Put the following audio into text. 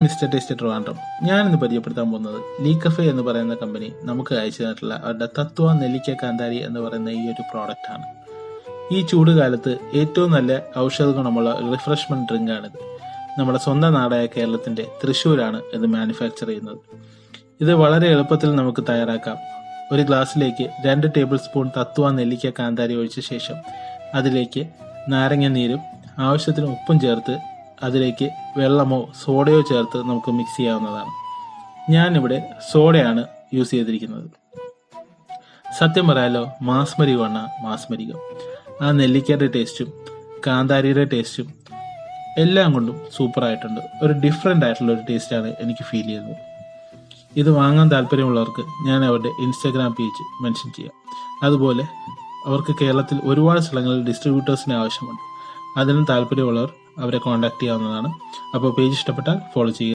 Mister taste Trivandrum. ഞാനിന്ന് പരിചയപ്പെടുത്താൻ പോകുന്നത് ലീ കഫേ എന്ന് പറയുന്ന കമ്പനി നമുക്ക് അയച്ചു തന്നിട്ടുള്ള അവരുടെ തത്വ നെല്ലിക്ക കാന്താരി എന്ന് പറയുന്ന ഈ ഒരു പ്രോഡക്റ്റ് ആണ്. ഈ ചൂട് കാലത്ത് ഏറ്റവും നല്ല ഔഷധ ഗുണമുള്ള റിഫ്രഷ്മെന്റ് ഡ്രിങ്ക് ആണിത്. നമ്മുടെ സ്വന്തം നാടായ കേരളത്തിന്റെ തൃശ്ശൂരാണ് ഇത് മാനുഫാക്ചർ ചെയ്യുന്നത്. ഇത് വളരെ എളുപ്പത്തിൽ നമുക്ക് തയ്യാറാക്കാം. ഒരു ഗ്ലാസ്സിലേക്ക് 2 ടേബിൾ സ്പൂൺ തത്വ നെല്ലിക്ക കാന്താരി ഒഴിച്ച ശേഷം അതിലേക്ക് നാരങ്ങ നീരും ആവശ്യത്തിന് ഉപ്പും ചേർത്ത് അതിലേക്ക് വെള്ളമോ സോഡയോ ചേർത്ത് നമുക്ക് മിക്സ് ചെയ്യാവുന്നതാണ്. ഞാനിവിടെ സോഡയാണ് യൂസ് ചെയ്തിരിക്കുന്നത്. സത്യം പറയാലോ, മാസ്മരികമാണ് മാസ്മരികം. ആ നെല്ലിക്കയുടെ ടേസ്റ്റും കാന്താരിയുടെ ടേസ്റ്റും എല്ലാം കൊണ്ടും സൂപ്പറായിട്ടുണ്ട്. ഒരു ഡിഫറെൻ്റ് ആയിട്ടുള്ള ഒരു ടേസ്റ്റാണ് എനിക്ക് ഫീൽ ചെയ്യുന്നത്. ഇത് വാങ്ങാൻ താല്പര്യമുള്ളവർക്ക് ഞാൻ അവരുടെ ഇൻസ്റ്റാഗ്രാം പേജ് മെൻഷൻ ചെയ്യാം. അതുപോലെ അവർക്ക് കേരളത്തിൽ ഒരുപാട് സ്ഥലങ്ങളിൽ ഡിസ്ട്രിബ്യൂട്ടേഴ്സിന് ആവശ്യമുണ്ട്. അതിനും താല്പര്യമുള്ളവർ അവരെ കോൺടാക്ട് ചെയ്യാവുന്നതാണ്. അപ്പോൾ പേജ് ഇഷ്ടപ്പെട്ടാൽ ഫോളോ ചെയ്യുക.